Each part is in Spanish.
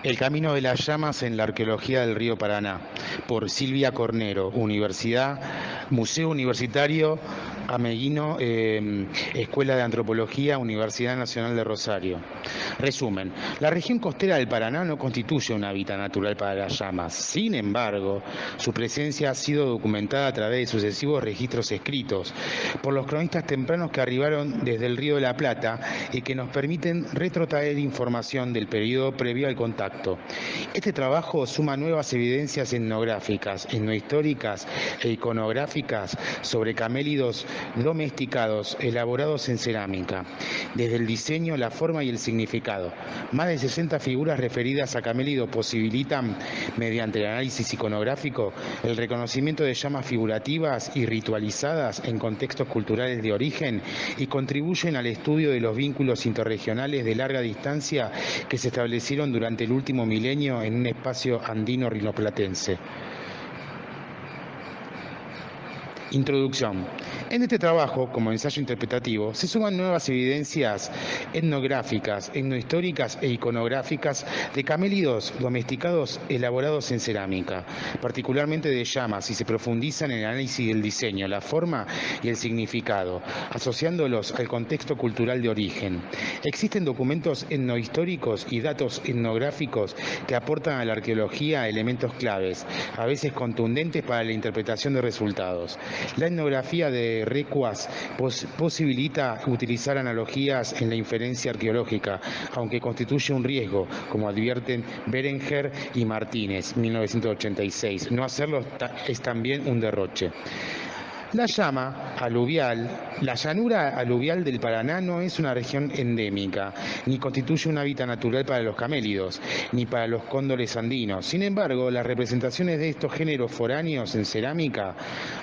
El camino de las llamas en la arqueología del río Paraná, por Silvia Cornero, Museo Universitario Ameguino, Escuela de Antropología, Universidad Nacional de Rosario. Resumen, la región costera del Paraná no constituye un hábitat natural para las llamas. Sin embargo, su presencia ha sido documentada a través de sucesivos registros escritos por los cronistas tempranos que arribaron desde el Río de la Plata y que nos permiten retrotraer información del periodo previo al contacto. Este trabajo suma nuevas evidencias etnográficas, etnohistóricas e iconográficas sobre camélidos domesticados elaborados en cerámica, desde el diseño, la forma y el significado. Más de 60 figuras referidas a camélidos posibilitan, mediante el análisis iconográfico, el reconocimiento de llamas figurativas y ritualizadas en contextos culturales de origen y contribuyen al estudio de los vínculos interregionales de larga distancia que se establecieron durante el último milenio en un espacio andino rioplatense. Introducción. En este trabajo, como ensayo interpretativo, se suman nuevas evidencias etnográficas, etnohistóricas e iconográficas de camélidos domesticados elaborados en cerámica, particularmente de llamas, y se profundizan en el análisis del diseño, la forma y el significado, asociándolos al contexto cultural de origen. Existen documentos etnohistóricos y datos etnográficos que aportan a la arqueología elementos claves, a veces contundentes para la interpretación de resultados. La etnografía de Recuas posibilita utilizar analogías en la inferencia arqueológica, aunque constituye un riesgo, como advierten Berenguer y Martínez, 1986. No hacerlo es también un derroche. La llanura aluvial del Paraná no es una región endémica, ni constituye un hábitat natural para los camélidos, ni para los cóndores andinos. Sin embargo, las representaciones de estos géneros foráneos en cerámica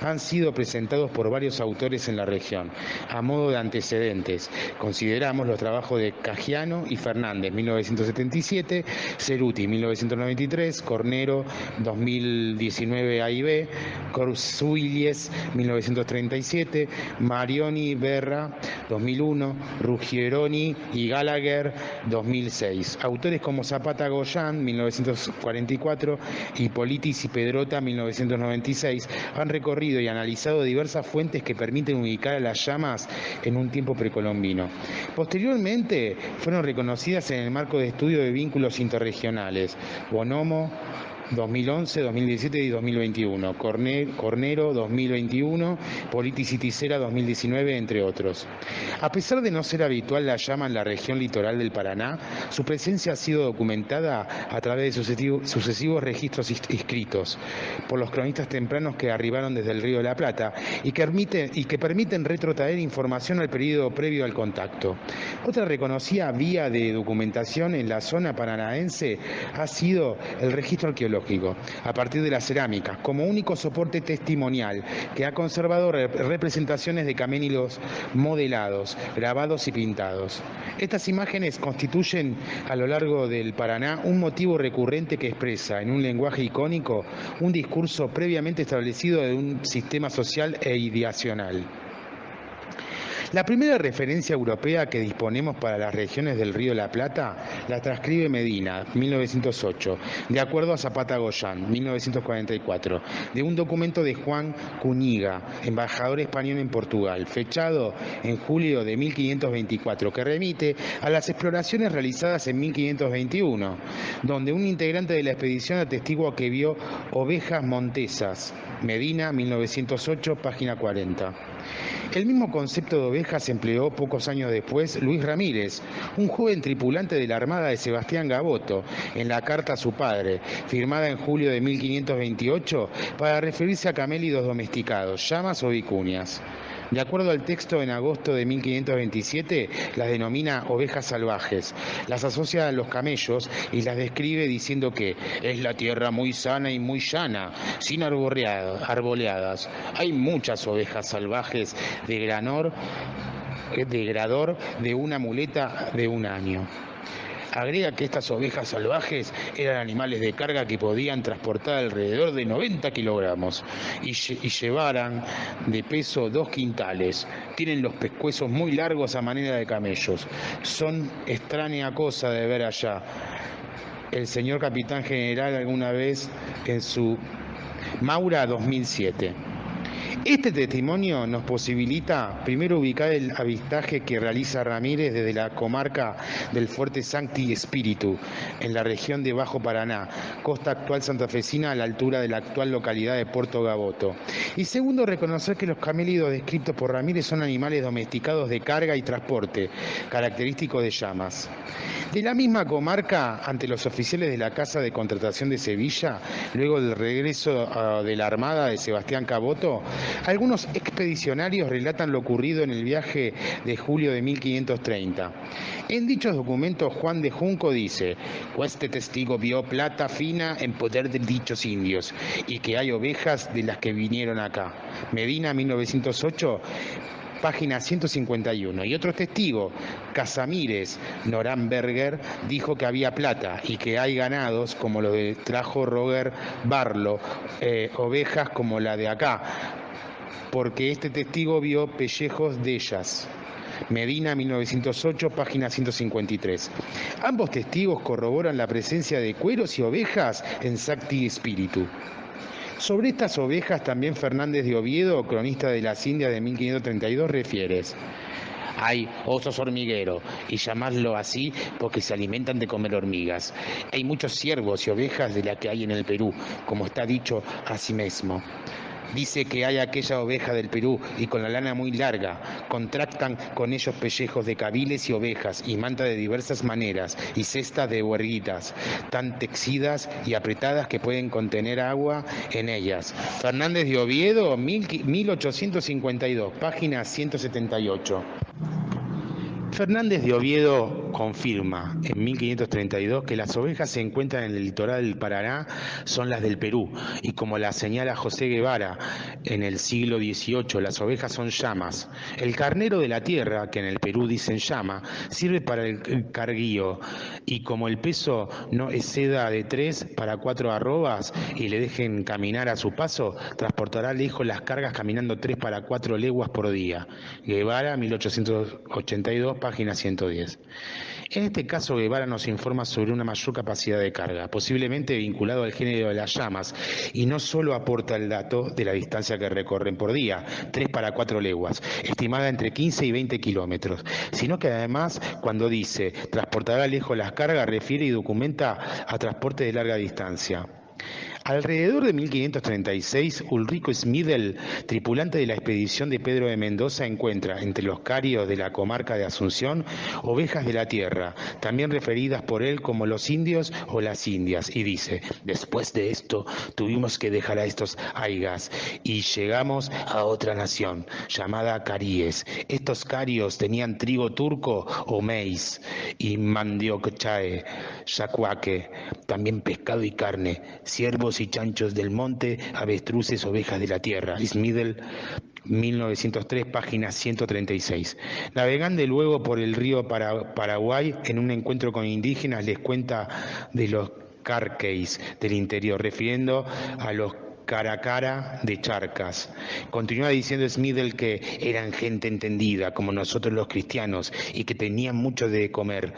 han sido presentados por varios autores en la región, a modo de antecedentes. Consideramos los trabajos de Cagiano y Fernández, 1977, Ceruti, 1993, Cornero, 2019 A y B, Corsuilies, 1937, Marioni Berra, 2001, Ruggieroni y Gallagher, 2006. Autores como Zapata Goyán, 1944, Hippolytis y Pedrota, 1996, han recorrido y analizado diversas fuentes que permiten ubicar a las llamas en un tiempo precolombino. Posteriormente, fueron reconocidas en el marco de estudio de vínculos interregionales, Bonomo, 2011, 2017 y 2021, Cornero 2021, Politis y Tisera 2019, entre otros. A pesar de no ser habitual la llama en la región litoral del Paraná, su presencia ha sido documentada a través de sucesivos registros escritos por los cronistas tempranos que arribaron desde el Río de la Plata y que permiten retrotraer información al periodo previo al contacto. Otra reconocida vía de documentación en la zona paranaense ha sido el registro arqueológico, a partir de la cerámica, como único soporte testimonial que ha conservado representaciones de camélidos modelados, grabados y pintados. Estas imágenes constituyen a lo largo del Paraná un motivo recurrente que expresa, en un lenguaje icónico, un discurso previamente establecido de un sistema social e ideacional. La primera referencia europea que disponemos para las regiones del Río de la Plata la transcribe Medina, 1908, de acuerdo a Zapata Goyán, 1944, de un documento de Juan Cúñiga, embajador español en Portugal, fechado en julio de 1524, que remite a las exploraciones realizadas en 1521, donde un integrante de la expedición atestigua que vio ovejas montesas. Medina, 1908, página 40. El mismo concepto de oveja se empleó pocos años después Luis Ramírez, un joven tripulante de la Armada de Sebastián Gaboto, en la carta a su padre, firmada en julio de 1528, para referirse a camélidos domesticados, llamas o vicuñas. De acuerdo al texto, en agosto de 1527 las denomina ovejas salvajes, las asocia a los camellos y las describe diciendo que es la tierra muy sana y muy llana, sin arboleadas. Hay muchas ovejas salvajes de grador de una muleta de un año. Agrega que estas ovejas salvajes eran animales de carga que podían transportar alrededor de 90 kilogramos y llevaran de peso 2 quintales. Tienen los pescuezos muy largos a manera de camellos. Son extraña cosa de ver allá. el señor capitán general alguna vez en su Maura 2007. Este testimonio nos posibilita primero ubicar el avistaje que realiza Ramírez desde la comarca del Fuerte Sancti Spiritu, en la región de Bajo Paraná, costa actual santafesina a la altura de la actual localidad de Puerto Gaboto. Y segundo, reconocer que los camélidos descritos por Ramírez son animales domesticados de carga y transporte, característicos de llamas. De la misma comarca, ante los oficiales de la Casa de Contratación de Sevilla, luego del regreso de la Armada de Sebastián Caboto, algunos expedicionarios relatan lo ocurrido en el viaje de julio de 1530. En dichos documentos, Juan de Junco dice: "Este testigo vio plata fina en poder de dichos indios, y que hay ovejas de las que vinieron acá". Medina, 1908, página 151. Y otro testigo, Casamírez Noramberger, dijo que había plata y que hay ganados como lo de trajo Roger Barlow, ovejas como la de acá, porque este testigo vio pellejos de ellas. Medina, 1908, página 153. Ambos testigos corroboran la presencia de cueros y ovejas en Sancti Spiritu. Sobre estas ovejas también Fernández de Oviedo, cronista de las Indias de 1532, refiere: "Hay osos hormigueros, y llamarlo así porque se alimentan de comer hormigas. Hay muchos ciervos y ovejas de la que hay en el Perú, como está dicho así mismo. Dice que hay aquella oveja del Perú y con la lana muy larga, contractan con ellos pellejos de cabiles y ovejas y manta de diversas maneras y cestas de huerguitas, tan texidas y apretadas que pueden contener agua en ellas". Fernández de Oviedo, 1852, página 178. Fernández de Oviedo confirma en 1532 que las ovejas se encuentran en el litoral del Paraná son las del Perú, y como la señala José Guevara en el siglo XVIII, las ovejas son llamas. El carnero de la tierra, que en el Perú dicen llama, sirve para el carguío, y como el peso no exceda de 3 para 4 arrobas y le dejen caminar a su paso, transportará lejos las cargas caminando 3 para 4 leguas por día. Guevara, 1882, página 110. En este caso, Guevara nos informa sobre una mayor capacidad de carga, posiblemente vinculado al género de las llamas, y no solo aporta el dato de la distancia que recorren por día, 3 para 4 leguas, estimada entre 15 y 20 kilómetros, sino que además, cuando dice transportará lejos las cargas, refiere y documenta a transporte de larga distancia. Alrededor de 1536, Ulrico Smidel, tripulante de la expedición de Pedro de Mendoza, encuentra entre los carios de la comarca de Asunción ovejas de la tierra, también referidas por él como los indios o las indias, y dice: "Después de esto tuvimos que dejar a estos aigas y llegamos a otra nación llamada Caríes. Estos carios tenían trigo turco o maíz y mandiocae, yacuaque, también pescado y carne, ciervos y chanchos del monte, avestruces, ovejas de la tierra". Smidel, 1903, página 136. Navegando luego por el río Paraguay, en un encuentro con indígenas, les cuenta de los carqueis del interior, refiriendo a los Caracara de Charcas. Continúa diciendo Smidel que eran gente entendida, como nosotros los cristianos, y que tenían mucho de comer: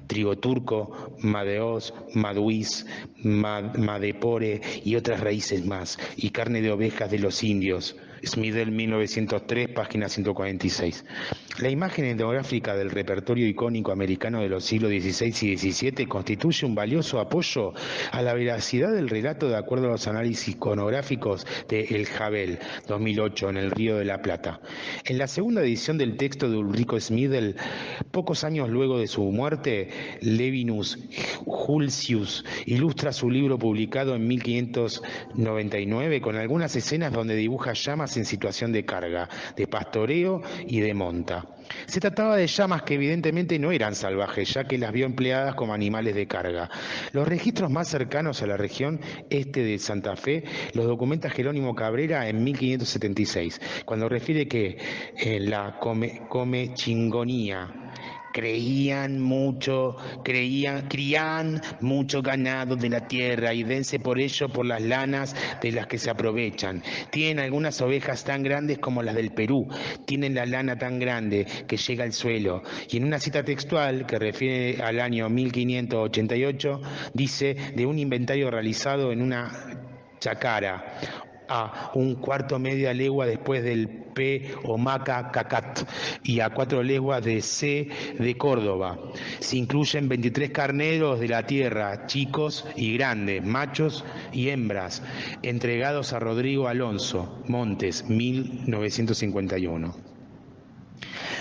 trigo turco, madeos, maduís, madepore y otras raíces más, y carne de ovejas de los indios. Smidel, 1903, página 146. La imagen etnográfica del repertorio icónico americano de los siglos XVI y XVII constituye un valioso apoyo a la veracidad del relato, de acuerdo a los análisis iconográficos de El Jabel, 2008, en el Río de la Plata. En la segunda edición del texto de Ulrico Smidel, pocos años luego de su muerte, Levinus Hulsius ilustra su libro publicado en 1599 con algunas escenas donde dibuja llamas en situación de carga, de pastoreo y de monta. Se trataba de llamas que evidentemente no eran salvajes, ya que las vio empleadas como animales de carga. Los registros más cercanos a la región este de Santa Fe los documenta Jerónimo Cabrera en 1576, cuando refiere que en la Comechingonía, Crían crían mucho ganado de la tierra y dense por ello por las lanas de las que se aprovechan. Tienen algunas ovejas tan grandes como las del Perú, tienen la lana tan grande que llega al suelo. Y en una cita textual que refiere al año 1588, dice de un inventario realizado en una chacara a un cuarto media legua después del P. Omaca Cacat y a 4 leguas de C. de Córdoba. Se incluyen 23 carneros de la tierra, chicos y grandes, machos y hembras, entregados a Rodrigo Alonso Montes, 1951.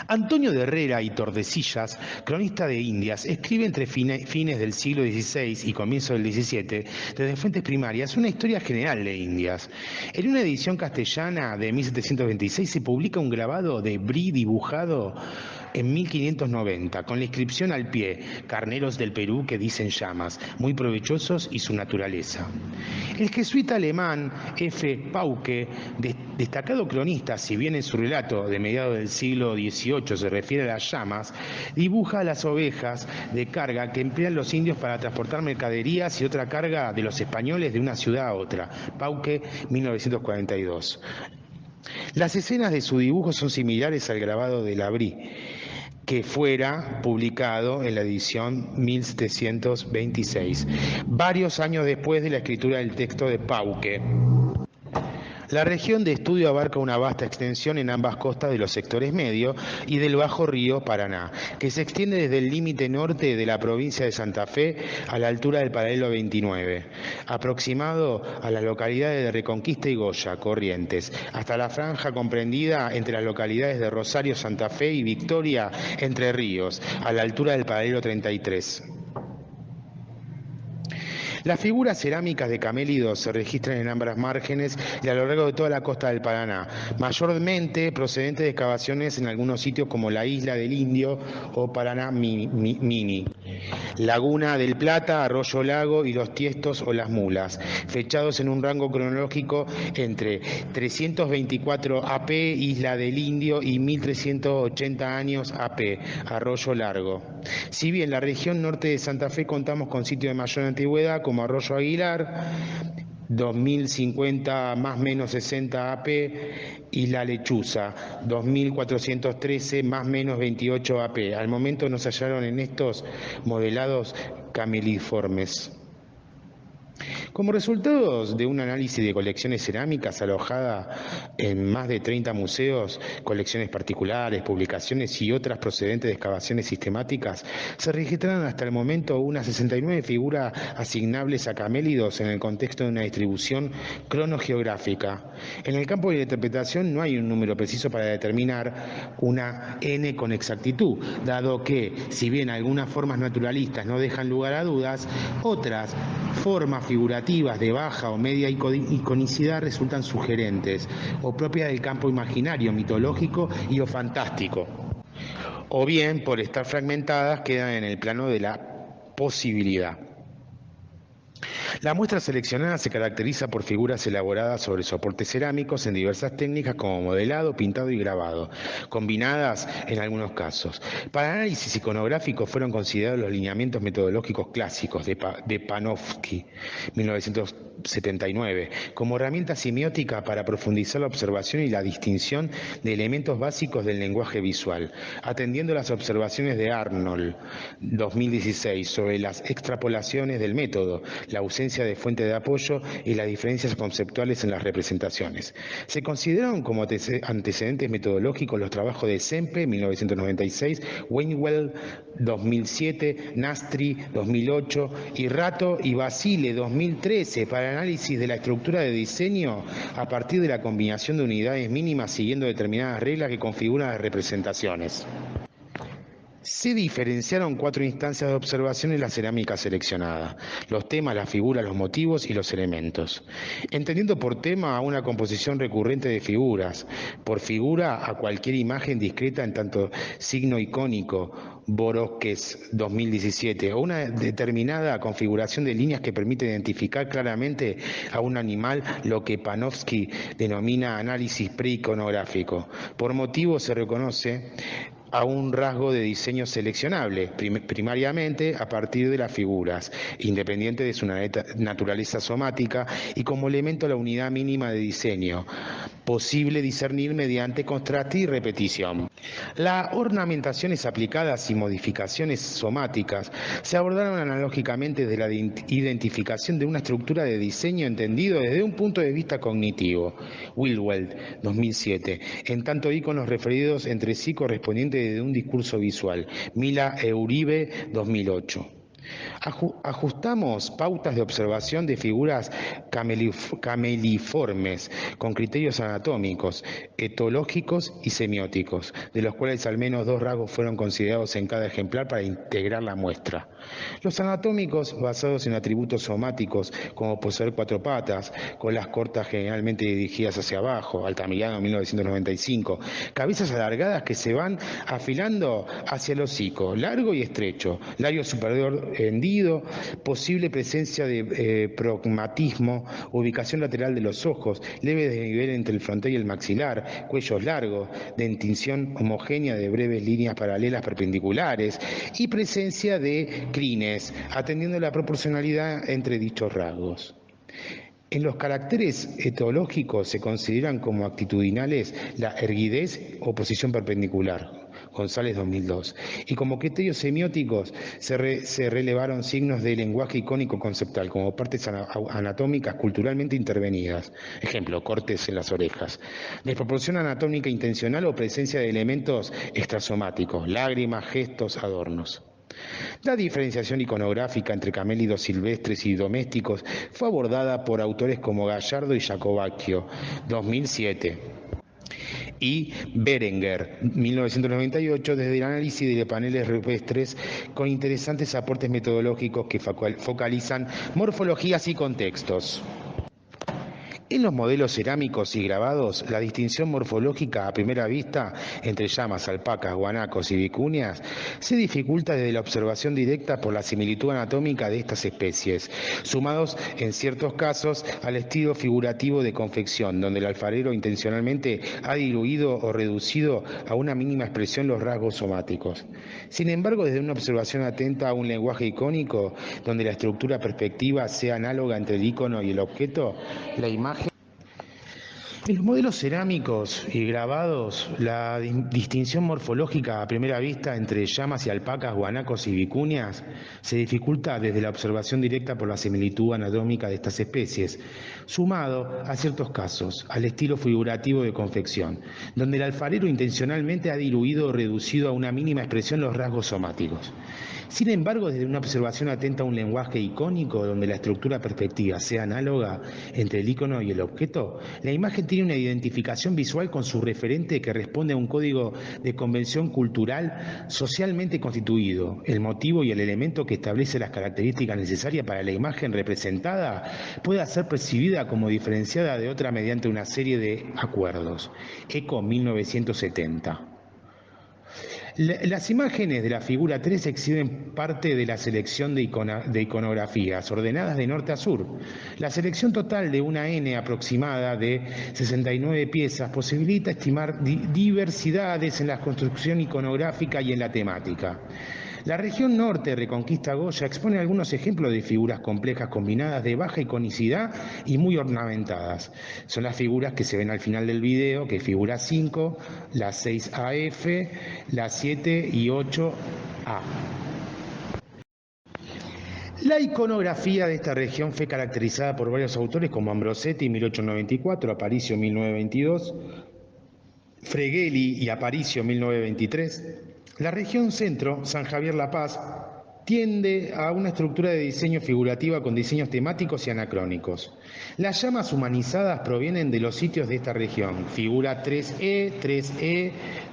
Antonio de Herrera y Tordesillas, cronista de Indias, escribe entre fines del siglo XVI y comienzo del XVII, desde fuentes primarias, una historia general de Indias. En una edición castellana de 1726 se publica un grabado de Brie dibujado en 1590, con la inscripción al pie: carneros del Perú que dicen llamas, muy provechosos y su naturaleza. El jesuita alemán F. Pauke, destacado cronista, si bien en su relato de mediados del siglo XVIII se refiere a las llamas, dibuja a las ovejas de carga que emplean los indios para transportar mercaderías y otra carga de los españoles de una ciudad a otra. Pauke, 1942. Las escenas de su dibujo son similares al grabado de la Brie, que fuera publicado en la edición 1726, varios años después de la escritura del texto de Pauke. La región de estudio abarca una vasta extensión en ambas costas de los sectores medio y del bajo río Paraná, que se extiende desde el límite norte de la provincia de Santa Fe a la altura del paralelo 29, aproximado a las localidades de Reconquista y Goya, Corrientes, hasta la franja comprendida entre las localidades de Rosario, Santa Fe y Victoria, Entre Ríos, a la altura del paralelo 33. Las figuras cerámicas de camélidos se registran en ambas márgenes y a lo largo de toda la costa del Paraná, mayormente procedentes de excavaciones en algunos sitios como la Isla del Indio o Paraná Mini, Laguna del Plata, Arroyo Lago y Los Tiestos o Las Mulas, fechados en un rango cronológico entre 324 AP, Isla del Indio, y 1380 años AP, Arroyo Largo. Si bien la región norte de Santa Fe contamos con sitios de mayor antigüedad como Arroyo Aguilar, 2050 más menos 60 AP, y La Lechuza, 2413 más menos 28 AP. Al momento no se hallaron en estos modelados cameliformes. Como resultado de un análisis de colecciones cerámicas alojada en más de 30 museos, colecciones particulares, publicaciones y otras procedentes de excavaciones sistemáticas, se registraron hasta el momento unas 69 figuras asignables a camélidos en el contexto de una distribución cronogeográfica. En el campo de la interpretación no hay un número preciso para determinar una N con exactitud, dado que, si bien algunas formas naturalistas no dejan lugar a dudas, otras formas figurativas de baja o media iconicidad resultan sugerentes o propias del campo imaginario, mitológico y o fantástico, o bien, por estar fragmentadas, quedan en el plano de la posibilidad. La muestra seleccionada se caracteriza por figuras elaboradas sobre soportes cerámicos en diversas técnicas como modelado, pintado y grabado, combinadas en algunos casos. Para análisis iconográfico fueron considerados los lineamientos metodológicos clásicos de Panofsky, 1979, como herramienta semiótica para profundizar la observación y la distinción de elementos básicos del lenguaje visual, atendiendo las observaciones de Arnold, 2016, sobre las extrapolaciones del método, la ausencia de fuente de apoyo y las diferencias conceptuales en las representaciones. Se consideraron como antecedentes metodológicos los trabajos de Sempe, 1996, Wainwell, 2007, Nastri, 2008, y Rato y Basile, 2013, para análisis de la estructura de diseño a partir de la combinación de unidades mínimas siguiendo determinadas reglas que configuran las representaciones. Se diferenciaron 4 instancias de observación en la cerámica seleccionada: los temas, las figuras, los motivos y los elementos. Entendiendo por tema a una composición recurrente de figuras, por figura a cualquier imagen discreta en tanto signo icónico, Borowskes, 2017, o una determinada configuración de líneas que permite identificar claramente a un animal, lo que Panofsky denomina análisis preiconográfico. Por motivo se reconoce a un rasgo de diseño seleccionable, primariamente a partir de las figuras, independiente de su naturaleza somática y como elemento la unidad mínima de diseño, posible discernir mediante contraste y repetición. Las ornamentaciones aplicadas y modificaciones somáticas se abordaron analógicamente desde la identificación de una estructura de diseño entendido desde un punto de vista cognitivo. Wilweld, 2007. En tanto, íconos referidos entre sí correspondientes de un discurso visual. Mila e Uribe, 2008. Ajustamos pautas de observación de figuras cameliformes con criterios anatómicos, etológicos y semióticos, de los cuales al menos 2 rasgos fueron considerados en cada ejemplar para integrar la muestra. Los anatómicos, basados en atributos somáticos como poseer 4 patas, colas cortas generalmente dirigidas hacia abajo, Altamirano 1995, cabezas alargadas que se van afilando hacia el hocico, largo y estrecho, labio superior hendido, posible presencia de progmatismo, ubicación lateral de los ojos, leve desnivel entre el frontal y el maxilar, cuellos largos, dentición homogénea de breves líneas paralelas perpendiculares y presencia de crines, atendiendo la proporcionalidad entre dichos rasgos. En los caracteres etológicos se consideran como actitudinales la erguidez o posición perpendicular, González 2002, y como criterios semióticos se relevaron signos de lenguaje icónico conceptual como partes anatómicas culturalmente intervenidas, ejemplo, cortes en las orejas, desproporción anatómica intencional o presencia de elementos extrasomáticos, lágrimas, gestos, adornos. La diferenciación iconográfica entre camélidos silvestres y domésticos fue abordada por autores como Gallardo y Jacobacchio, 2007, y Berenguer, 1998, desde el análisis de paneles rupestres con interesantes aportes metodológicos que focalizan morfologías y contextos. En los modelos cerámicos y grabados, la distinción morfológica a primera vista entre llamas, alpacas, guanacos y vicuñas se dificulta desde la observación directa por la similitud anatómica de estas especies, sumados en ciertos casos al estilo figurativo de confección, donde el alfarero intencionalmente ha diluido o reducido a una mínima expresión los rasgos somáticos. Sin embargo, desde una observación atenta a un lenguaje icónico, donde la estructura perspectiva sea análoga entre el icono y el objeto, la imagen. En los modelos cerámicos y grabados, la distinción morfológica a primera vista entre llamas y alpacas, guanacos y vicuñas se dificulta desde la observación directa por la similitud anatómica de estas especies, sumado a ciertos casos al estilo figurativo de confección, donde el alfarero intencionalmente ha diluido o reducido a una mínima expresión los rasgos somáticos. Sin embargo, desde una observación atenta a un lenguaje icónico donde la estructura perspectiva sea análoga entre el icono y el objeto, la imagen tiene una identificación visual con su referente que responde a un código de convención cultural socialmente constituido. El motivo y el elemento que establece las características necesarias para la imagen representada pueda ser percibida como diferenciada de otra mediante una serie de acuerdos. Eco 1970. Las imágenes de la figura 3 exhiben parte de la selección de iconografías, ordenadas de norte a sur. La selección total de una N aproximada de 69 piezas posibilita estimar diversidades en la construcción iconográfica y en la temática. La región norte, Reconquista Goya, expone algunos ejemplos de figuras complejas combinadas de baja iconicidad y muy ornamentadas. Son las figuras que se ven al final del video, que es figura 5, la 6AF, la 7 y 8A. La iconografía de esta región fue caracterizada por varios autores como Ambrosetti, 1894, Aparicio, 1922, Freghelli y Aparicio, 1923. La región centro, San Javier La Paz, tiende a una estructura de diseño figurativa con diseños temáticos y anacrónicos. Las llamas humanizadas provienen de los sitios de esta región, figura 3E,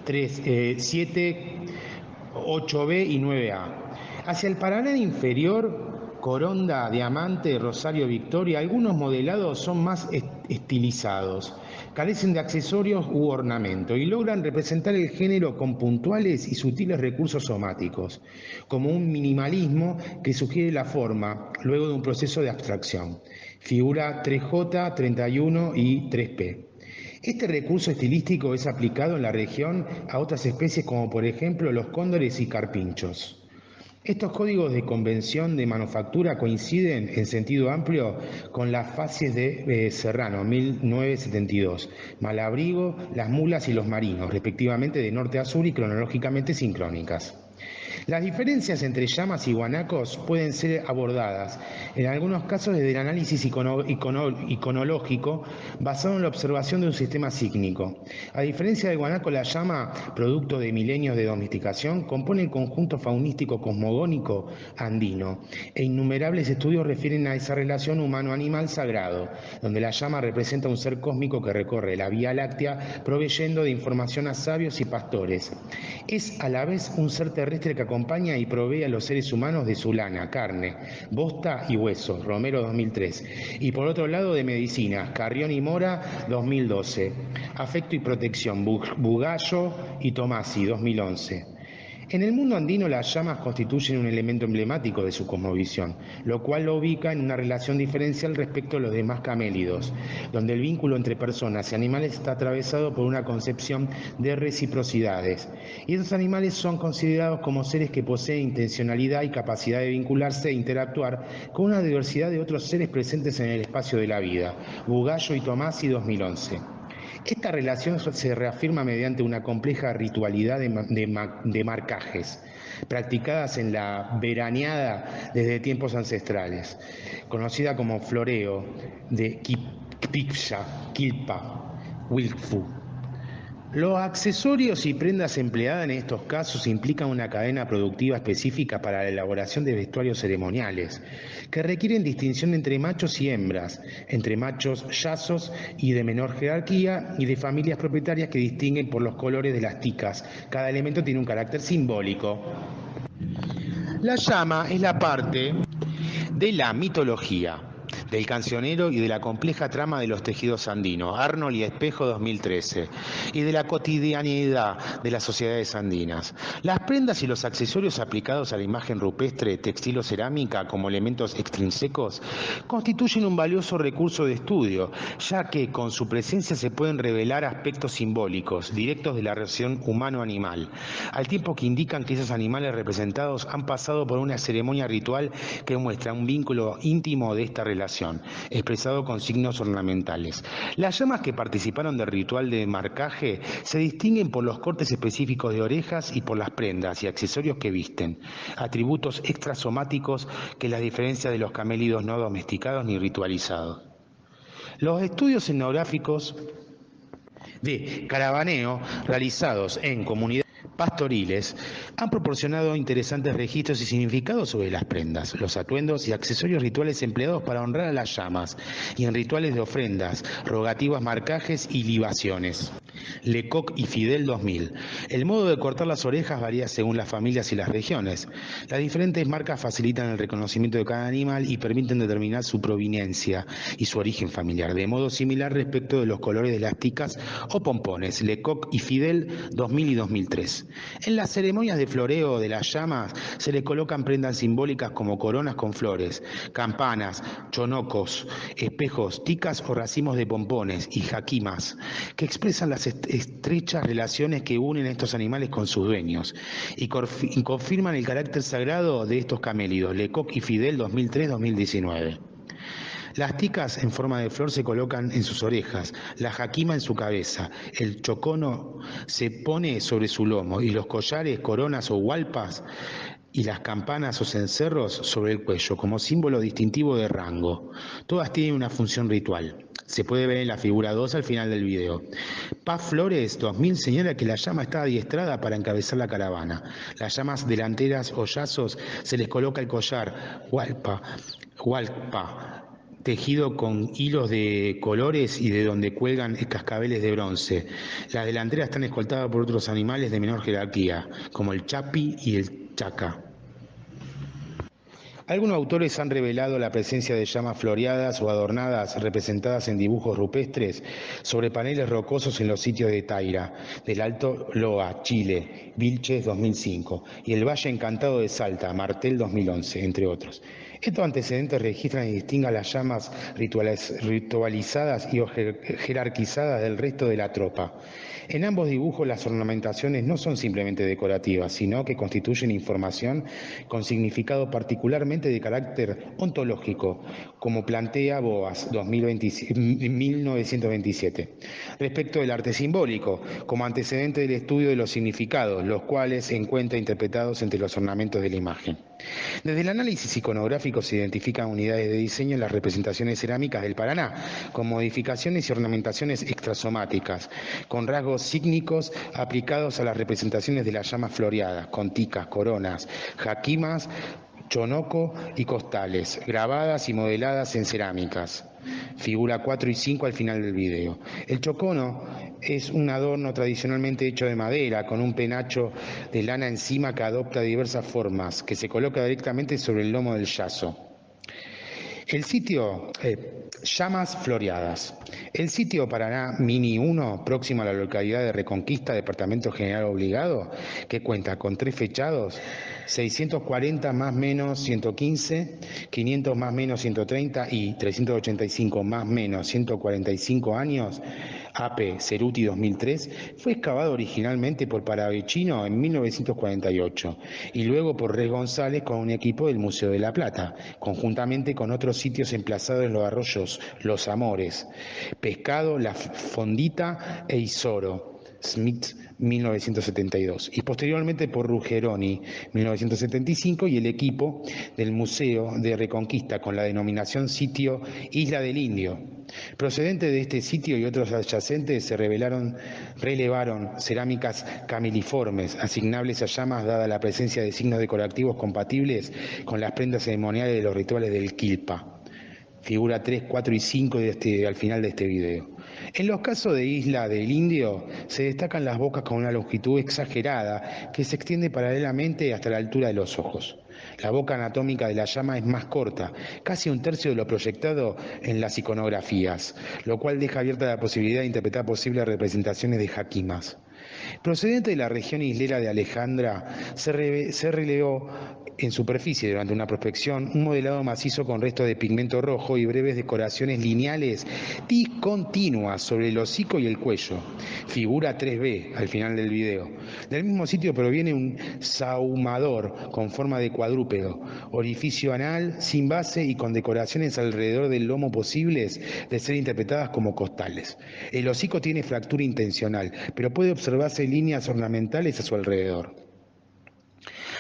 3E, 7, 8B y 9A. Hacia el Paraná inferior, Coronda, Diamante, Rosario, Victoria, algunos modelados son más estilizados, carecen de accesorios u ornamento y logran representar el género con puntuales y sutiles recursos somáticos, como un minimalismo que sugiere la forma luego de un proceso de abstracción. Figura 3J, 31 y 3P. Este recurso estilístico es aplicado en la región a otras especies como por ejemplo los cóndores y carpinchos. Estos códigos de convención de manufactura coinciden en sentido amplio con las fases de Serrano, 1972, Malabrigo, Las Mulas y Los Marinos, respectivamente de norte a sur y cronológicamente sincrónicas. Las diferencias entre llamas y guanacos pueden ser abordadas, en algunos casos desde el análisis iconológico basado en la observación de un sistema sígnico. A diferencia del guanaco, la llama, producto de milenios de domesticación, compone el conjunto faunístico cosmogónico andino, e innumerables estudios refieren a esa relación humano-animal sagrado, donde la llama representa un ser cósmico que recorre la Vía Láctea proveyendo de información a sabios y pastores. Es a la vez un ser terrestre que acompaña y provee a los seres humanos de su lana, carne, bosta y hueso, Romero 2003. Y por otro lado de medicinas, Carrión y Mora 2012. Afecto y protección, Bugallo y Tomasi 2011. En el mundo andino las llamas constituyen un elemento emblemático de su cosmovisión, lo cual lo ubica en una relación diferencial respecto a los demás camélidos, donde el vínculo entre personas y animales está atravesado por una concepción de reciprocidades. Y estos animales son considerados como seres que poseen intencionalidad y capacidad de vincularse e interactuar con una diversidad de otros seres presentes en el espacio de la vida. Bugallo y Tomasi 2011. Esta relación se reafirma mediante una compleja ritualidad de marcajes, practicadas en la veraneada desde tiempos ancestrales, conocida como floreo de Kipcha, Kilpa, Wilfu. Los accesorios y prendas empleadas en estos casos implican una cadena productiva específica para la elaboración de vestuarios ceremoniales, que requieren distinción entre machos y hembras, entre machos yazos y de menor jerarquía, y de familias propietarias que distinguen por los colores de las ticas. Cada elemento tiene un carácter simbólico. La llama es la parte de la mitología, del cancionero y de la compleja trama de los tejidos andinos, Arnold y Espejo 2013, y de la cotidianidad de las sociedades andinas. Las prendas y los accesorios aplicados a la imagen rupestre, textil o cerámica como elementos extrínsecos constituyen un valioso recurso de estudio, ya que con su presencia se pueden revelar aspectos simbólicos, directos de la relación humano-animal, al tiempo que indican que esos animales representados han pasado por una ceremonia ritual que muestra un vínculo íntimo de esta relación, expresado con signos ornamentales. Las llamas que participaron del ritual de marcaje se distinguen por los cortes específicos de orejas y por las prendas y accesorios que visten, atributos extrasomáticos que las diferencian de los camélidos no domesticados ni ritualizados. Los estudios etnográficos de caravaneo realizados en comunidades pastoriles han proporcionado interesantes registros y significados sobre las prendas, los atuendos y accesorios rituales empleados para honrar a las llamas y en rituales de ofrendas, rogativas, marcajes y libaciones. Lecoq y Fidel 2000. El modo de cortar las orejas varía según las familias y las regiones. Las diferentes marcas facilitan el reconocimiento de cada animal y permiten determinar su proveniencia y su origen familiar, de modo similar respecto de los colores de las ticas o pompones. Lecoq y Fidel 2000 y 2003. En las ceremonias de floreo de las llamas se le colocan prendas simbólicas como coronas con flores, campanas, chonocos, espejos, ticas o racimos de pompones y jaquimas, que expresan las estrechas relaciones que unen a estos animales con sus dueños y confirman el carácter sagrado de estos camélidos. Lecoq y Fidel 2003-2019. Las ticas en forma de flor se colocan en sus orejas, la jaquima en su cabeza, el chocono se pone sobre su lomo y los collares, coronas o hualpas y las campanas o cencerros sobre el cuello como símbolo distintivo de rango. Todas tienen una función ritual. Se puede ver en la figura 2 al final del video. Paz Flores 2000 señala que la llama está adiestrada para encabezar la caravana. Las llamas delanteras o yazos se les coloca el collar, hualpa, tejido con hilos de colores y de donde cuelgan cascabeles de bronce. Las delanteras están escoltadas por otros animales de menor jerarquía, como el chapi y el chaca. Algunos autores han revelado la presencia de llamas floreadas o adornadas representadas en dibujos rupestres sobre paneles rocosos en los sitios de Taira, del Alto Loa, Chile, Vilches 2005, y el Valle Encantado de Salta, Martel 2011, entre otros. Estos antecedentes registran y distinguen las llamas ritualizadas y jerarquizadas del resto de la tropa. En ambos dibujos las ornamentaciones no son simplemente decorativas, sino que constituyen información con significado particularmente de carácter ontológico, como plantea Boas 1927, respecto del arte simbólico, como antecedente del estudio de los significados, los cuales se encuentran interpretados entre los ornamentos de la imagen. Desde el análisis iconográfico se identifican unidades de diseño en las representaciones cerámicas del Paraná, con modificaciones y ornamentaciones extrasomáticas, con rasgos sígnicos aplicados a las representaciones de las llamas floreadas, con ticas, coronas, jaquimas, chonoco y costales, grabadas y modeladas en cerámicas. Figura 4 y 5 al final del video. El chocono es un adorno tradicionalmente hecho de madera, con un penacho de lana encima que adopta diversas formas, que se coloca directamente sobre el lomo del yazo. El sitio, llamas floreadas. El sitio Paraná Mini 1, próximo a la localidad de Reconquista, Departamento General Obligado, que cuenta con 3 fechados, 640 más menos 115, 500 más menos 130 y 385 más menos 145 años, AP Ceruti 2003, fue excavado originalmente por Paravecino en 1948 y luego por Res González con un equipo del Museo de la Plata, conjuntamente con otros sitios emplazados en los arroyos Los Amores, Pescado, La Fondita e Isoro, Smith 1972, y posteriormente por Ruggeroni 1975 y el equipo del Museo de Reconquista con la denominación sitio Isla del Indio. Procedente de este sitio y otros adyacentes se relevaron cerámicas camiliformes, asignables a llamas dada la presencia de signos decorativos compatibles con las prendas ceremoniales de los rituales del Quilpa. Figura 3, 4 y 5 al final de este video. En los casos de Isla del Indio se destacan las bocas con una longitud exagerada que se extiende paralelamente hasta la altura de los ojos. La boca anatómica de la llama es más corta, casi un tercio de lo proyectado en las iconografías, lo cual deja abierta la posibilidad de interpretar posibles representaciones de jaquimas. Procedente de la región islera de Alejandra, se relevó en superficie durante una prospección un modelado macizo con restos de pigmento rojo y breves decoraciones lineales discontinuas sobre el hocico y el cuello. Figura 3B al final del video. Del mismo sitio proviene un sahumador con forma de cuadrúpedo, orificio anal sin base y con decoraciones alrededor del lomo posibles de ser interpretadas como costales. El hocico tiene fractura intencional, pero puede observarse líneas ornamentales a su alrededor.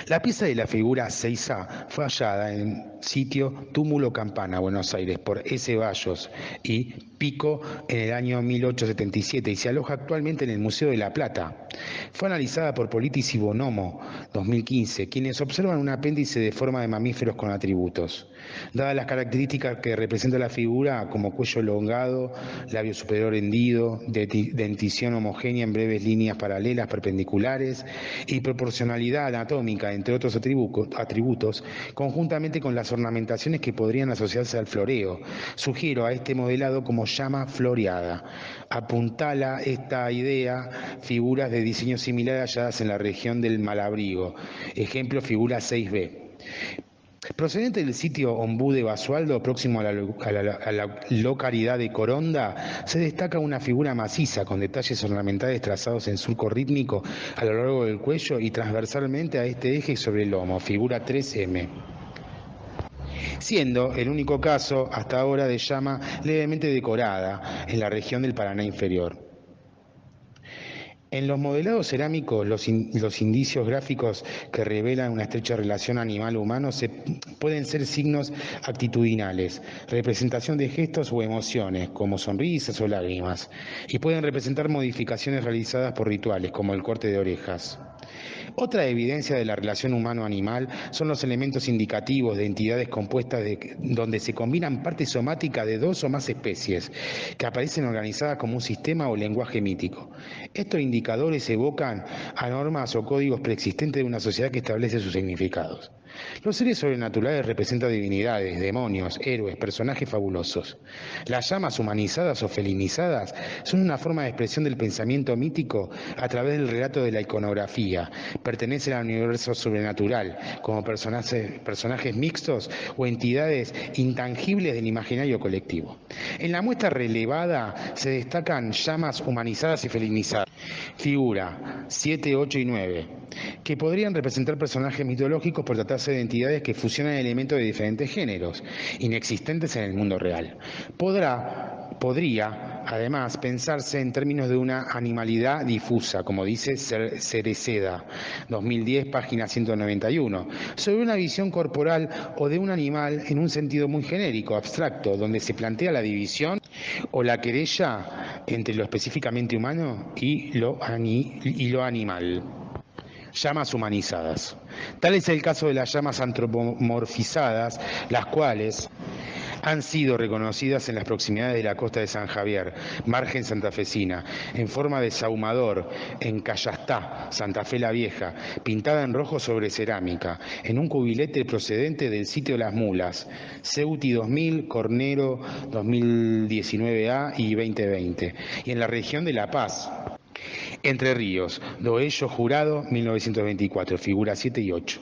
La pieza de la figura 6A fue hallada en sitio Túmulo Campana, Buenos Aires, por S. Bayos y Pico en el año 1877 y se aloja actualmente en el Museo de la Plata. Fue analizada por Politis y Bonomo, 2015, quienes observan un apéndice de forma de mamíferos con atributos. Dadas las características que representa la figura, como cuello elongado, labio superior hendido, dentición homogénea en breves líneas paralelas perpendiculares y proporcionalidad anatómica, entre otros atributos, conjuntamente con las ornamentaciones que podrían asociarse al floreo, sugiero a este modelado como llama floreada. Apuntala esta idea figuras de diseño similar halladas en la región del Malabrigo, ejemplo figura 6B. Procedente del sitio Ombú de Basualdo, próximo a la localidad de Coronda, se destaca una figura maciza con detalles ornamentales trazados en surco rítmico a lo largo del cuello y transversalmente a este eje sobre el lomo, figura 3M. Siendo el único caso hasta ahora de llama levemente decorada en la región del Paraná inferior. En los modelados cerámicos, los indicios gráficos que revelan una estrecha relación animal-humano pueden ser signos actitudinales, representación de gestos o emociones, como sonrisas o lágrimas, y pueden representar modificaciones realizadas por rituales, como el corte de orejas. Otra evidencia de la relación humano-animal son los elementos indicativos de entidades compuestas donde se combinan partes somáticas de 2 o más especies, que aparecen organizadas como un sistema o lenguaje mítico. Estos indicadores evocan a normas o códigos preexistentes de una sociedad que establece sus significados. Los seres sobrenaturales representan divinidades, demonios, héroes, personajes fabulosos. Las llamas humanizadas o felinizadas son una forma de expresión del pensamiento mítico a través del relato de la iconografía. Pertenecen al universo sobrenatural, como personajes mixtos o entidades intangibles del imaginario colectivo. En la muestra relevada se destacan llamas humanizadas y felinizadas. Figura 7, 8 y 9, que podrían representar personajes mitológicos por tratarse de entidades que fusionan elementos de diferentes géneros, inexistentes en el mundo real. Podría, además, pensarse en términos de una animalidad difusa, como dice Cereceda, 2010, página 191, sobre una visión corporal o de un animal en un sentido muy genérico, abstracto, donde se plantea la división o la querella entre lo específicamente humano y lo animal. Llamas humanizadas. Tal es el caso de las llamas antropomorfizadas, las cuales han sido reconocidas en las proximidades de la costa de San Javier, margen santafesina, en forma de sahumador, en Cayastá, Santa Fe la Vieja, pintada en rojo sobre cerámica, en un cubilete procedente del sitio de las Mulas, Ceuti 2000, Cornero 2019A y 2020, y en la región de La Paz, Entre Ríos, Doello Jurado, 1924, figura 7 y 8.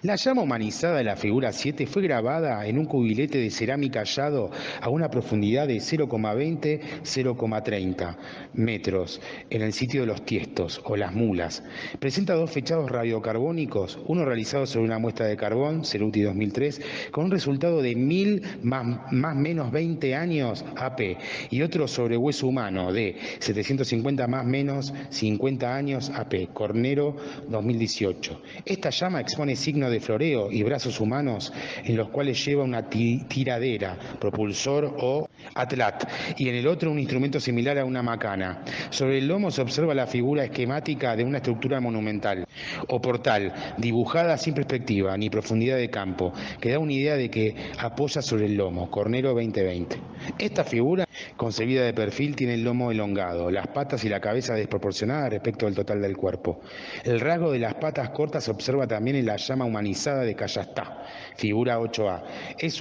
La llama humanizada de la figura 7 fue grabada en un cubilete de cerámica hallado a una profundidad de 0,20-0,30 metros en el sitio de los Tiestos o las Mulas. Presenta dos fechados radiocarbónicos, uno realizado sobre una muestra de carbón, Ceruti 2003, con un resultado de 1000 más menos 20 años AP, y otro sobre hueso humano de 750 más menos 50 años AP, Cornero 2018. Esta llama expone signos de floreo y brazos humanos en los cuales lleva una tiradera, propulsor o atlat, y en el otro un instrumento similar a una macana. Sobre el lomo se observa la figura esquemática de una estructura monumental o portal, dibujada sin perspectiva ni profundidad de campo, que da una idea de que apoya sobre el lomo, Cornero 2020. Esta figura, concebida de perfil, tiene el lomo elongado, las patas y la cabeza desproporcionada respecto al total del cuerpo. El rasgo de las patas cortas se observa también en la llama humanizada de Cayastá, figura 8A. Es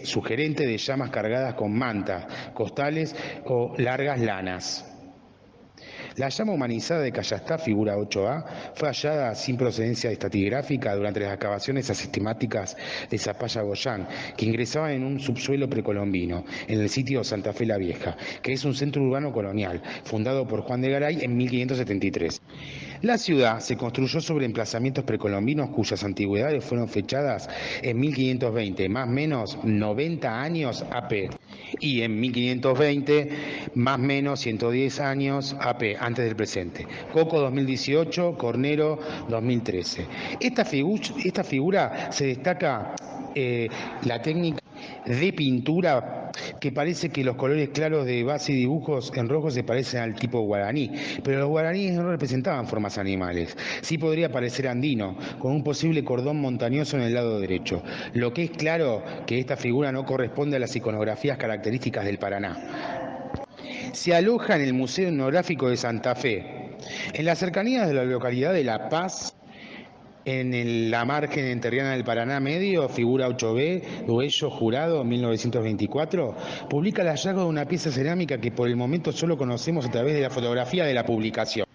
sugerente de llamas cargadas con mantas, costales o largas lanas. La llama humanizada de Cayastá, figura 8A, fue hallada sin procedencia estratigráfica durante las excavaciones sistemáticas de Zapalla Goyán, que ingresaban en un subsuelo precolombino, en el sitio Santa Fe la Vieja, que es un centro urbano colonial, fundado por Juan de Garay en 1573. La ciudad se construyó sobre emplazamientos precolombinos cuyas antigüedades fueron fechadas en 1520, más o menos 90 años AP, y en 1520, más o menos 110 años AP, antes del presente. Coco 2018, Cornero 2013. Esta figura se destaca la técnica de pintura, que parece que los colores claros de base y dibujos en rojo se parecen al tipo guaraní, pero los guaraníes no representaban formas animales. Sí podría parecer andino, con un posible cordón montañoso en el lado derecho. Lo que es claro que esta figura no corresponde a las iconografías características del Paraná. Se aloja en el Museo Etnográfico de Santa Fe, en las cercanías de la localidad de La Paz. En la margen enterrana del Paraná Medio, figura 8B, Doello Jurado, 1924, publica el hallazgo de una pieza cerámica que por el momento solo conocemos a través de la fotografía de la publicación.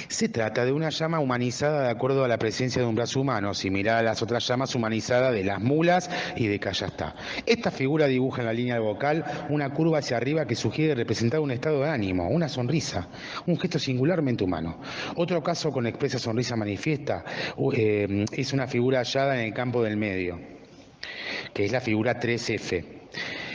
Se trata de una llama humanizada de acuerdo a la presencia de un brazo humano, similar a las otras llamas humanizadas de las Mulas y de Cayastá. Esta figura dibuja en la línea vocal una curva hacia arriba que sugiere representar un estado de ánimo, una sonrisa, un gesto singularmente humano. Otro caso con expresa sonrisa manifiesta es una figura hallada en el campo del medio, que es la figura 3F.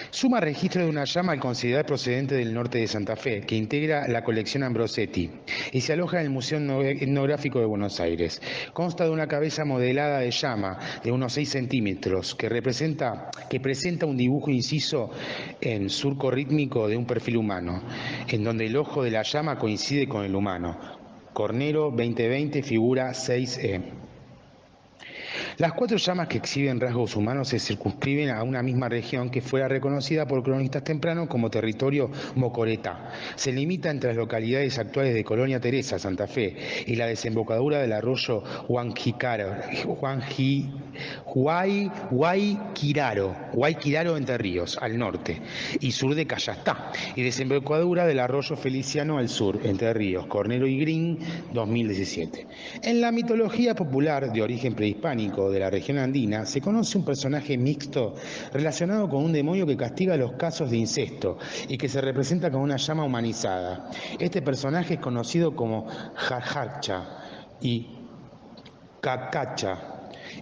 Suma registro de una llama al considerar procedente del norte de Santa Fe, que integra la colección Ambrosetti y se aloja en el Museo Etnográfico de Buenos Aires. Consta de una cabeza modelada de llama de unos 6 centímetros que presenta un dibujo inciso en surco rítmico de un perfil humano, en donde el ojo de la llama coincide con el humano. Cornero 2020, figura 6E. Las 4 llamas que exhiben rasgos humanos se circunscriben a una misma región que fuera reconocida por cronistas tempranos como territorio Mocoretá. Se limita entre las localidades actuales de Colonia Teresa, Santa Fe, y la desembocadura del arroyo Huanjicarero, Guayquiraro, Entre Ríos, al norte, y sur de Cayastá, y desembocadura del arroyo Feliciano al sur, Entre Ríos, Cornero y Green, 2017. En la mitología popular de origen prehispánico de la región andina, se conoce un personaje mixto relacionado con un demonio que castiga los casos de incesto y que se representa con una llama humanizada. Este personaje es conocido como Jarjarcha y Cacacha.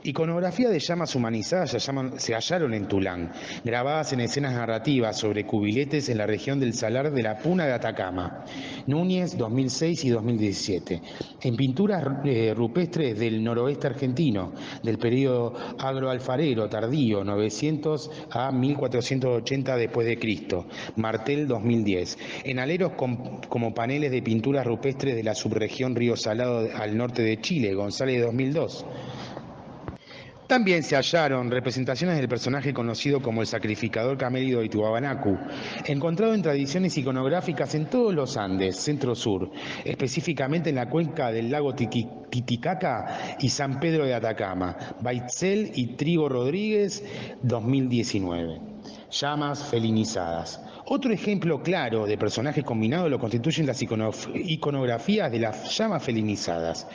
Iconografía de llamas humanizadas se hallaron en Tulán, grabadas en escenas narrativas sobre cubiletes en la región del Salar de la Puna de Atacama. Núñez, 2006 y 2017. En pinturas rupestres del noroeste argentino, del período agroalfarero tardío, 900 a 1480 después de Cristo. Martel, 2010. En aleros como paneles de pinturas rupestres de la subregión Río Salado al norte de Chile, González, 2002. También se hallaron representaciones del personaje conocido como el sacrificador camélido de Tiwanaku, encontrado en tradiciones iconográficas en todos los Andes, centro-sur, específicamente en la cuenca del lago Titicaca y San Pedro de Atacama. Baitzel y Trigo Rodríguez, 2019. Llamas felinizadas. Otro ejemplo claro de personajes combinados lo constituyen las iconografías de las llamas felinizadas.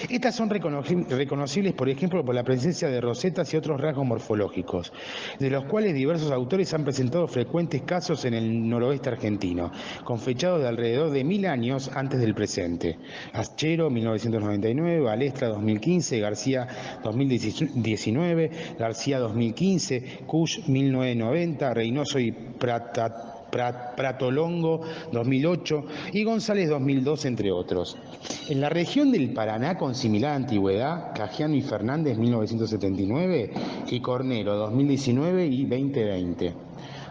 Estas son reconocibles, por ejemplo, por la presencia de rosetas y otros rasgos morfológicos, de los cuales diversos autores han presentado frecuentes casos en el noroeste argentino, con fechados de alrededor de 1000 años antes del presente. Aschero, 1999, Balestra, 2015, García, 2019, García, 2015, Cush, 1990, Reynoso y Pratolongo, 2008, y González, 2002, entre otros. En la región del Paraná, con similar antigüedad, Cajiano y Fernández, 1979, y Cornero, 2019 y 2020.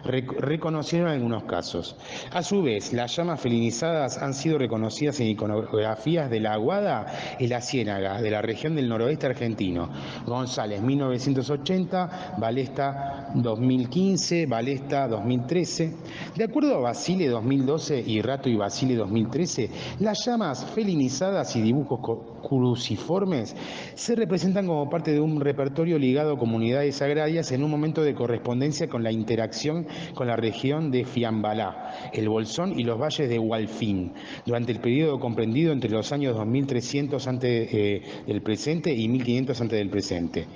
Reconocieron algunos casos. A su vez, las llamas felinizadas han sido reconocidas en iconografías de la Aguada y la Ciénaga, de la región del noroeste argentino. González, 1980, Balesta, 2015, Balesta, 2013. De acuerdo a Basile, 2012, y Rato y Basile, 2013, las llamas felinizadas y dibujos cruciformes se representan como parte de un repertorio ligado a comunidades agrarias en un momento de correspondencia con la interacción con la región de Fiambalá, el Bolsón y los valles de Hualfín, durante el periodo comprendido entre los años 2300 antes del presente y 1500 antes del presente.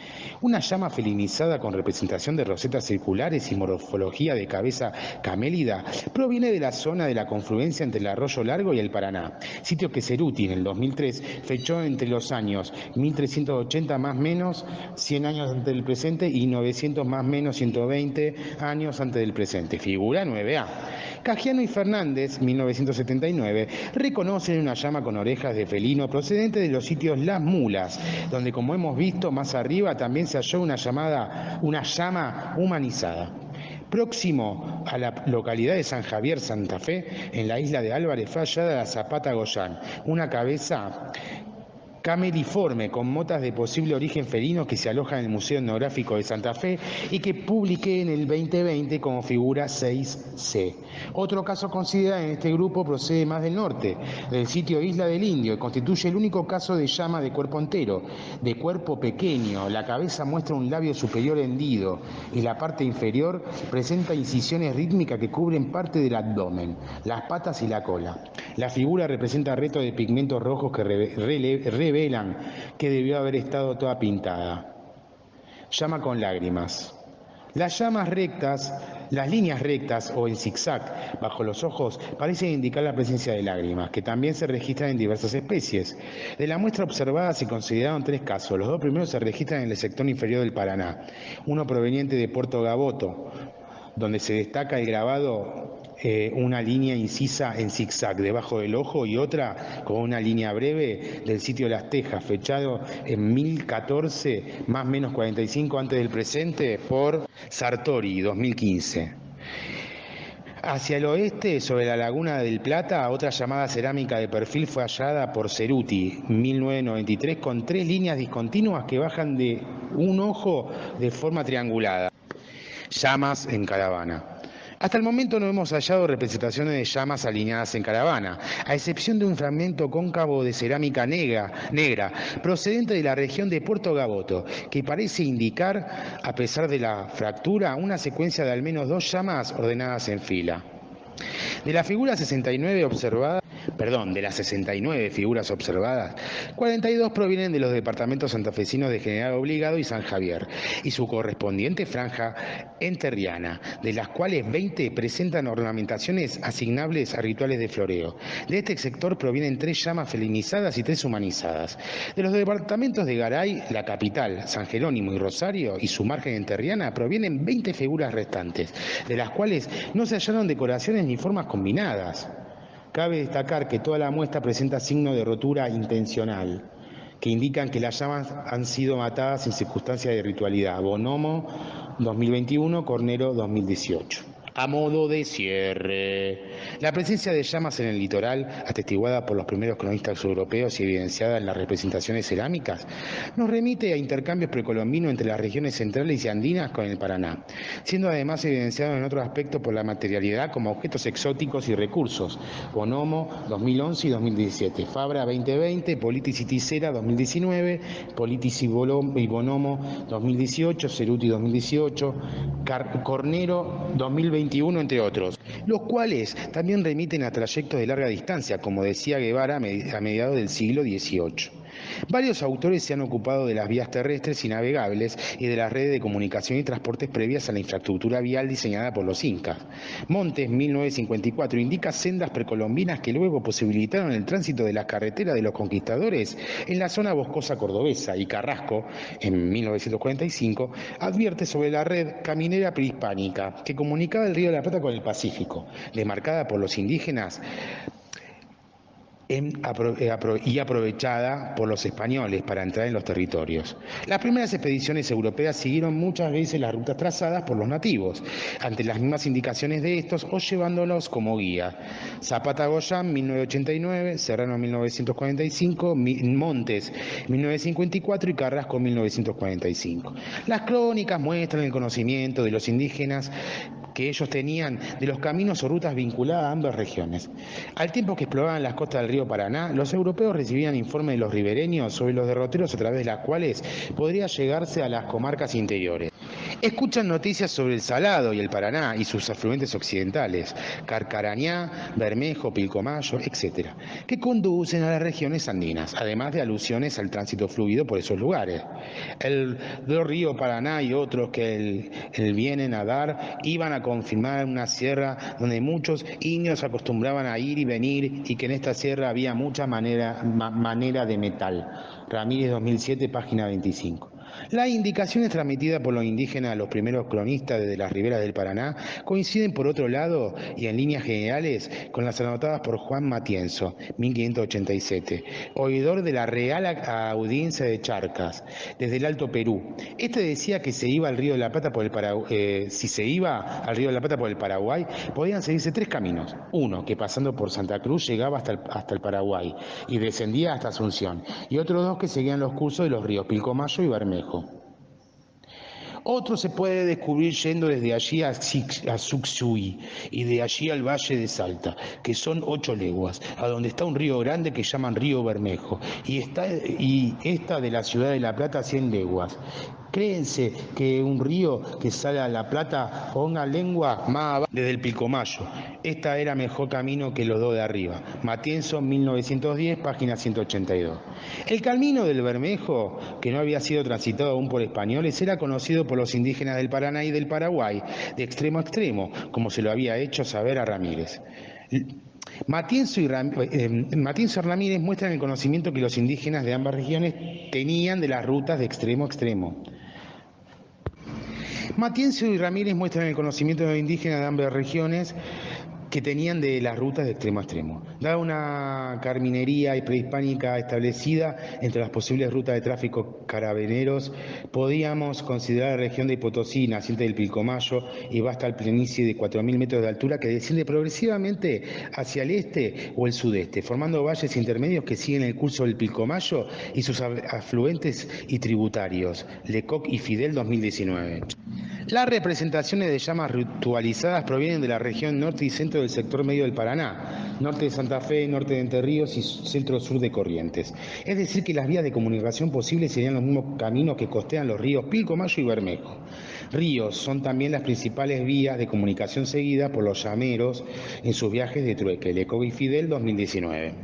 Una llama felinizada con representación de rosetas circulares y morfología de cabeza camélida proviene de la zona de la confluencia entre el Arroyo Largo y el Paraná, sitio que Ceruti en el 2003 fechó entre los años 1380 más menos 100 años antes del presente y 900 más menos 120 años antes del presente. Figura 9A. Cajiano y Fernández, 1979, reconocen una llama con orejas de felino procedente de los sitios Las Mulas, donde, como hemos visto más arriba, también se halló una llama humanizada. Próximo a la localidad de San Javier, Santa Fe, en la isla de Álvarez, fue hallada la Zapata Goyán, una cabeza cameliforme con motas de posible origen felino que se aloja en el Museo Etnográfico de Santa Fe y que publiqué en el 2020 como figura 6C. Otro caso considerado en este grupo procede más del norte, del sitio Isla del Indio, y constituye el único caso de llama de cuerpo entero, de cuerpo pequeño. La cabeza muestra un labio superior hendido y la parte inferior presenta incisiones rítmicas que cubren parte del abdomen, las patas y la cola. La figura representa retos de pigmentos rojos que revelan que debió haber estado toda pintada. Llama con lágrimas. Las líneas rectas o en zigzag bajo los ojos parecen indicar la presencia de lágrimas, que también se registran en diversas especies. De la muestra observada se consideraron 3 casos. Los 2 primeros se registran en el sector inferior del Paraná. Uno proveniente de Puerto Gaboto, donde se destaca el grabado una línea incisa en zigzag debajo del ojo y otra con una línea breve del sitio de Las Tejas, fechado en 1014 más menos 45 antes del presente por Sartori, 2015. Hacia el oeste, sobre la laguna del Plata, otra llamada cerámica de perfil fue hallada por Ceruti, 1993, con 3 líneas discontinuas que bajan de un ojo de forma triangulada. Llamas en caravana. Hasta el momento no hemos hallado representaciones de llamas alineadas en caravana, a excepción de un fragmento cóncavo de cerámica negra procedente de la región de Puerto Gaboto, que parece indicar, a pesar de la fractura, una secuencia de al menos 2 llamas ordenadas en fila. De las 69 figuras observadas, 42 provienen de los departamentos santafesinos de General Obligado y San Javier, y su correspondiente franja enterriana, de las cuales 20 presentan ornamentaciones asignables a rituales de floreo. De este sector provienen 3 llamas felinizadas y 3 humanizadas. De los departamentos de Garay, la capital, San Jerónimo y Rosario, y su margen enterriana, provienen 20 figuras restantes, de las cuales no se hallaron decoraciones ni formas combinadas. Cabe destacar que toda la muestra presenta signos de rotura intencional, que indican que las llamas han sido matadas en circunstancias de ritualidad. Bonomo 2021, Cornero 2018. A modo de cierre, la presencia de llamas en el litoral, atestiguada por los primeros cronistas europeos y evidenciada en las representaciones cerámicas, nos remite a intercambios precolombinos entre las regiones centrales y andinas con el Paraná, siendo además evidenciado en otros aspectos por la materialidad como objetos exóticos y recursos. Bonomo 2011 y 2017, Fabra 2020, Politis y Tisera 2019, Politis y Bonomo 2018, Ceruti 2018, Cornero 2021, entre otros, los cuales también remiten a trayectos de larga distancia, como decía Guevara a mediados del siglo XVIII. Varios autores se han ocupado de las vías terrestres y navegables y de las redes de comunicación y transportes previas a la infraestructura vial diseñada por los incas. Montes, 1954, indica sendas precolombinas que luego posibilitaron el tránsito de las carreteras de los conquistadores en la zona boscosa cordobesa, y Carrasco, en 1945, advierte sobre la red caminera prehispánica que comunicaba el Río de la Plata con el Pacífico, demarcada por los indígenas y aprovechada por los españoles para entrar en los territorios. Las primeras expediciones europeas siguieron muchas veces las rutas trazadas por los nativos, ante las mismas indicaciones de estos o llevándolos como guía. Zapata Goyán, 1989, Serrano, 1945, Montes, 1954 y Carrasco, 1945. Las crónicas muestran el conocimiento de los indígenas que ellos tenían de los caminos o rutas vinculadas a ambas regiones. Al tiempo que exploraban las costas del río Paraná, los europeos recibían informes de los ribereños sobre los derroteros a través de las cuales podría llegarse a las comarcas interiores. Escuchan noticias sobre el Salado y el Paraná y sus afluentes occidentales, Carcarañá, Bermejo, Pilcomayo, etc., que conducen a las regiones andinas, además de alusiones al tránsito fluido por esos lugares. El río Paraná y otros que el vienen a dar iban a confirmar una sierra donde muchos indios acostumbraban a ir y venir, y que en esta sierra había mucha manera de metal. Ramírez 2007, página 25. Las indicaciones transmitidas por los indígenas a los primeros cronistas desde las riberas del Paraná coinciden por otro lado y en líneas generales con las anotadas por Juan Matienzo, 1587, oidor de la Real Audiencia de Charcas, desde el Alto Perú. Este decía que se iba al Río de la Plata por el si se iba al Río de la Plata por el Paraguay, podían seguirse 3 caminos. Uno, que pasando por Santa Cruz llegaba hasta el Paraguay y descendía hasta Asunción, y otros 2 que seguían los cursos de los ríos Pilcomayo y Bermejo. Otro se puede descubrir yendo desde allí a Suxuy y de allí al Valle de Salta, que son 8 leguas, a donde está un río grande que llaman Río Bermejo, y esta de la ciudad de La Plata 100 leguas. Créense que un río que sale a La Plata ponga lengua más abajo desde el Pilcomayo. Esta era mejor camino que los 2 de arriba. Matienzo, 1910, página 182. El camino del Bermejo, que no había sido transitado aún por españoles, era conocido por los indígenas del Paraná y del Paraguay, de extremo a extremo, como se lo había hecho saber a Ramírez. Matienzo y Ramírez muestran el conocimiento que los indígenas de ambas regiones tenían de las rutas de extremo a extremo. Matienzo y Ramírez muestran el conocimiento de los indígenas de ambas regiones que tenían de las rutas de extremo a extremo. Dada una carminería prehispánica establecida entre las posibles rutas de tráfico carabineros, podíamos considerar la región de Potosí, naciente del Pilcomayo y va hasta el planicie de 4.000 metros de altura, que desciende progresivamente hacia el este o el sudeste, formando valles intermedios que siguen el curso del Pilcomayo y sus afluentes y tributarios. Lecoq y Fidel, 2019. Las representaciones de llamas ritualizadas provienen de la región norte y centro del sector medio del Paraná, norte de Santa Fe, norte de Entre Ríos y centro-sur de Corrientes. Es decir, que las vías de comunicación posibles serían los mismos caminos que costean los ríos Pilcomayo y Bermejo. Ríos son también las principales vías de comunicación seguidas por los llameros en sus viajes de trueque, el Ecovifidel 2019.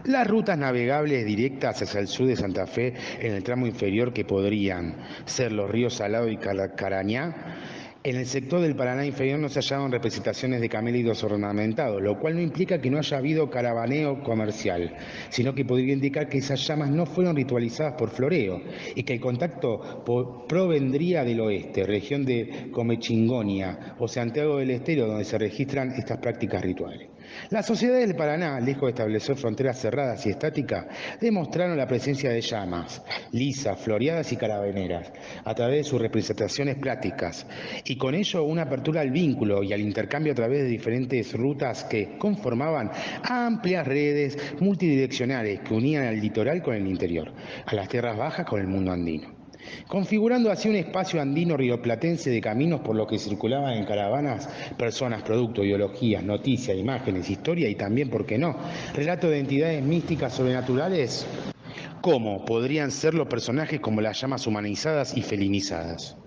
Las rutas navegables directas hacia el sur de Santa Fe en el tramo inferior, que podrían ser los ríos Salado y Carañá. En el sector del Paraná inferior no se hallaban representaciones de camélidos ornamentados, lo cual no implica que no haya habido caravaneo comercial, sino que podría indicar que esas llamas no fueron ritualizadas por floreo y que el contacto provendría del oeste, región de Comechingonia o Santiago del Estero, donde se registran estas prácticas rituales. Las sociedades del Paraná, lejos de establecer fronteras cerradas y estáticas, demostraron la presencia de llamas, lisas, floreadas y carabineras, a través de sus representaciones plásticas, y con ello una apertura al vínculo y al intercambio a través de diferentes rutas que conformaban amplias redes multidireccionales que unían al litoral con el interior, a las tierras bajas con el mundo andino, configurando así un espacio andino rioplatense de caminos por los que circulaban en caravanas personas, productos, ideologías, noticias, imágenes, historia y también, ¿por qué no?, relatos de entidades místicas sobrenaturales, como podrían ser los personajes como las llamas humanizadas y felinizadas.